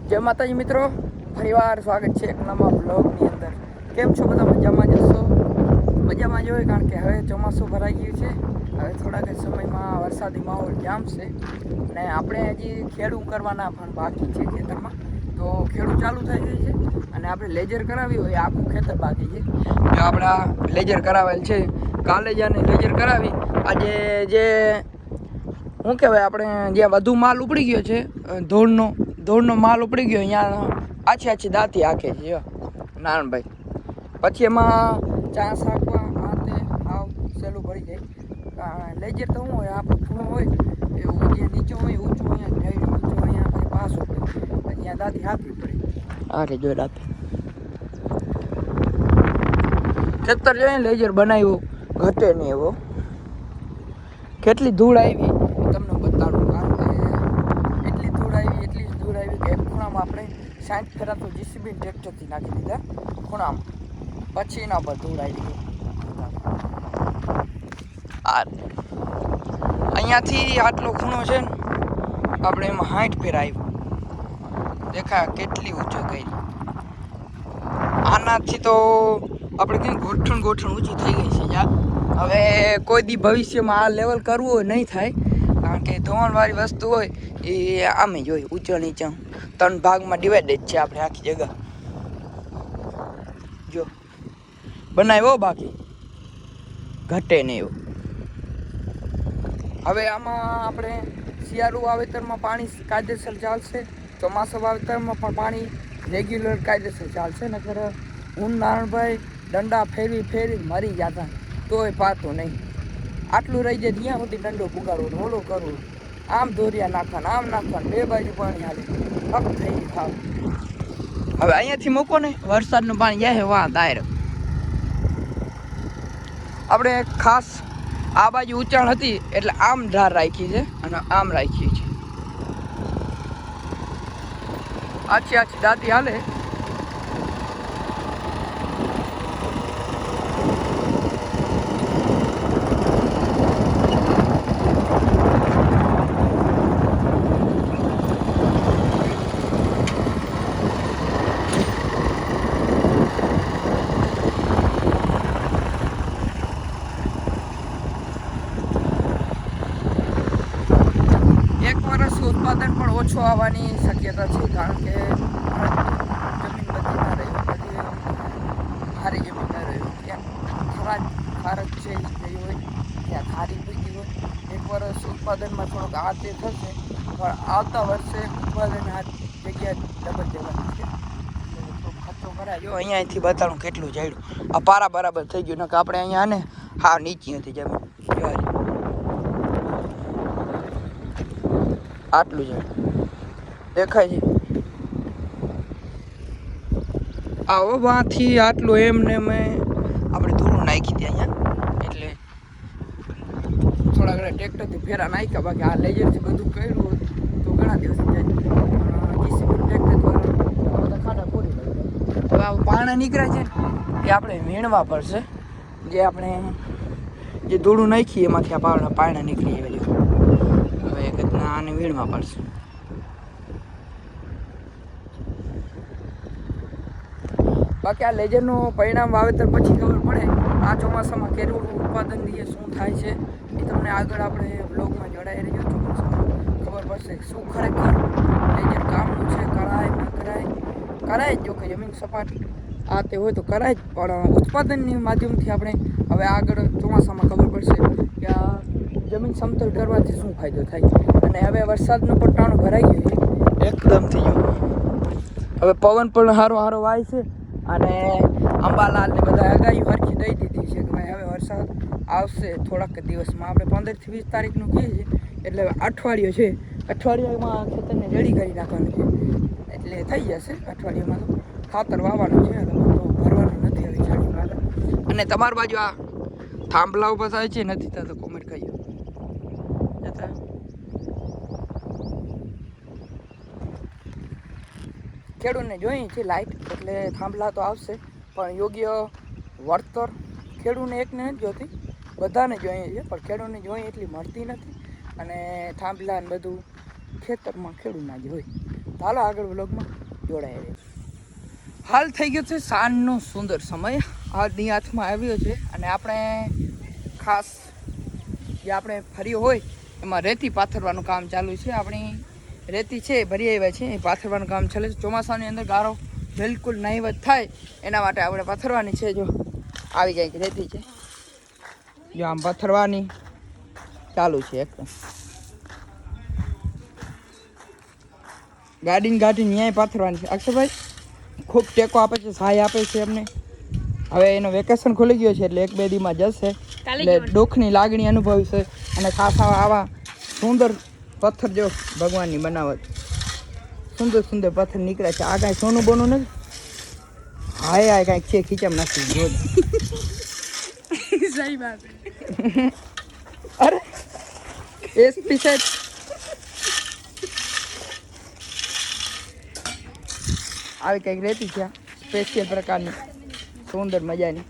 જય માતાજી મિત્રો, ફરીવાર સ્વાગત છે એક નવા બ્લોગની અંદર. કેમ છો બધા? મજામાં જશો? મજામાં જ હોય, કારણ કે હવે ચોમાસું ભરાઈ ગયું છે. હવે થોડાક સમયમાં વરસાદી માહોલ જામશે અને આપણે હજી ખેડૂ કરવાના પણ બાકી છે ખેતરમાં. તો ખેડૂ ચાલુ થઈ ગઈ છે અને આપણે લેજર કરાવી હોય આખું ખેતર બાકી છે. જો આપણા લેજર કરાવેલ છે, કાલે જ આને લેજર કરાવી. આજે જે શું કહેવાય, આપણે જ્યાં વધુ માલ ઉપડી ગયો છે ધૂળનો માલ ઉપડી ગયો, અહીંયા આછી દાંતી હાંકે છે નારાયણભાઈ. પછી એમાં ચા શાકવા હાથે હાવ સહેલું ભરી જાય. લેજર તો શું હોય, આપણો ખૂણો હોય એવું જે નીચો હોય ઊંચું અહીંયા જઈ ઊંચું અહીંયા પછી પાછું પડે, અહીંયા દાંતી હાંકવી પડે. આ રે જો દાંતી ખેતર જોઈને લેજર બનાવ્યું, ઘટે નહીં એવો. કેટલી ધૂળ આવી તમને બતાડું, કારણ કે એટલી ધૂળ આવી કે એક ખૂણામાં આપણે 60 ફેરા તો જીસીબી ટ્રેક્ટરથી નાખી દીધા ખૂણામાં. પછી એના પર ધૂળ આવી ગઈ. અહીંયાથી આટલો ખૂણો છે ને, આપણે એમાં 60 ફેરા આવ્યું. દેખાય કેટલી ઊંચો કરી. આનાથી તો આપણે કંઈ ગોઠણ ઊંચી થઈ ગઈ છે યાર. હવે કોઈ દી ભવિષ્યમાં આ લેવલ કરવું હોય નહીં થાય, કારણ કે ધોવાણવાળી વસ્તુ હોય એ આમે જ હોય, ઊંચો નીચો 3 ભાગમાં ડિવાઇડેડ છે આપણે આખી જગ્યા. જો બનાવ્યો, બાકી ઘટે નહીં એવું. હવે આમાં આપણે શિયાળુ વાવેતરમાં પાણી કાયદેસર ચાલશે, ચોમાસા વાવેતરમાં પણ પાણી રેગ્યુલર કાયદેસર ચાલશે. નકર હું નારાયણભાઈ દંડા ફેરવી મરી જતા તોય પાતું નહીં. આટલું રહી જાય ત્યાં સુધી દંડો પુગાડવો, ઓલો કરવું, આમ દોરિયા નાખવાના, આમ નાખવાના, બે બાજુ પાણી હાલે, ફક થઈ ખાવ. હવે અહીંયાથી મૂકો ને, વરસાદનું પાણી જાય વાહ દાયર. આપણે ખાસ આ બાજુ ઊંચાણ હતી એટલે આમ ધાર રાખી છે અને આમ રાખી છે. આછી દાંતી હાલે. ઉત્પાદન પણ ઓછો આવવાની શક્યતા છે, કારણ કે જમીન બધી ના રહી, બધી ખારી જમીન ના રહી, ત્યાં ખારજ છે ગઈ હોય, ત્યાં ખારી પીધી હોય. એક વર્ષ ઉત્પાદનમાં થોડોક આ તે થશે, પણ આવતા વર્ષે ઉત્પાદન આ જગ્યા ડબલ જવાની છે. ખર્ચો કરાય. જો અહીંયાથી બતાડું કેટલું જાડ્યું, આ પારા બરાબર થઈ ગયું. ને કે આપણે અહીંયા ને હા નીચી હતી જમીન, આટલું છે દેખાય છે. આવવાથી આટલું એમને મેં આપણે ધૂળ નાખી હતી અહીંયા, એટલે થોડા ઘણા ટ્રેક્ટરથી ફેરા નાખ્યા. બાકી આ લેજરથી બધું કર્યું હોય તો ઘણા દિવસ જાય. જીસીબી ટ્રેક્ટર બધા ખાડા પૂરી જાય. હવે આ પાણા નીકળે છે એ આપણે વીણવા પડશે. જે આપણે જે ધૂળું નાખીએ એમાંથી આ પાણા નીકળી આવે. હવે એક આને વીણવા પડશે. બાકી આ લેજરનું પરિણામ વાવેતર પછી ખબર પડે. આ ચોમાસામાં કેરું ઉત્પાદન દઈએ શું થાય છે એ તમને આગળ આપણે બ્લોગમાં જણાવી રહ્યો. ચોમાસામાં ખબર પડશે શું ખરેખર લેજર કામનું છે, કરાય ન કરાય જ. જો કે જમીન સપાટ આ તે હોય તો કરાય જ, પણ ઉત્પાદનની માધ્યમથી આપણે હવે આગળ ચોમાસામાં ખબર પડશે કે આ જમીન સમતલ કરવાથી શું ફાયદો થાય. અને હવે વરસાદનું પણ ટાણું ભરાઈ ગયું છે એકદમ થઈ ગયું. હવે પવન પણ હારો વાય છે અને અંબાલાલ ને બધા આગાહી હરખી દઈ દીધી છે કે ભાઈ હવે વરસાદ આવશે થોડાક દિવસમાં. આપણે 15 થી 20 તારીખનું કહીએ છીએ, એટલે અઠવાડિયું છે. અઠવાડિયામાં ખેતરને રેડી કરી નાખવાનું છે, એટલે થઈ જશે. અઠવાડિયામાં તો ખાતર વાવવાનું છે, તો ભરવાનું નથી હવે છાડી ખાતર. અને તમારી બાજુ આ થાંભલા ઉપર થાય છે નથી થતો, કોમેન્ટ કરજો. ખેડૂતને જોઈએ છે લાઇટ, એટલે થાંભલા તો આવશે, પણ યોગ્ય વળતર ખેડૂતને એકને નથી જોતી, બધાને જોઈએ છે, પણ ખેડૂતને જોઈએ એટલી મળતી નથી. અને થાંભલા ને બધું ખેતરમાં ખેડૂતના જ હોય. ચાલો આગળ વ્લોગમાં જોડાઈ રહે. હાલ થઈ ગયો છે સાંજનો સુંદર સમય. આજની હાથમાં આવ્યો છે અને આપણે ખાસ જે આપણે ફર્યો હોય એમાં રેતી પાથરવાનું કામ ચાલુ છે. આપણી રેતી છે ભરી આવ્યા છે, એ પાથરવાનું કામ ચાલે છે. ચોમાસાની અંદર ગારો બિલકુલ નહીવત થાય એના માટે આપણે પાથરવાની છે. જો આવી કંઈક રેતી છે, જો આમ પાથરવાની ચાલુ છે એકદમ. ગાડીને ન્યાય પાથરવાની છે. અક્ષરભાઈ ખૂબ ટેકો આપે છે, સહાય આપે છે અમને. હવે એનો વેકેશન ખુલી ગયો છે એટલે 1-2 દીમાં જશે એટલે દુઃખની લાગણી અનુભવશે. અને ખાસ આવા સુંદર પથ્થર જો ભગવાનની બનાવટ, સુંદર સુંદર પથ્થર નીકળે છે. આ કાંઈ સોનું બોનું નથી, હાય કાંઈક છે ખીચામ નાખી જોજ. સહી વાત. અરે એસપી સાહેબ આવી કંઈક રહેતી છે સ્પેશિયલ પ્રકારની સુંદર મજાની.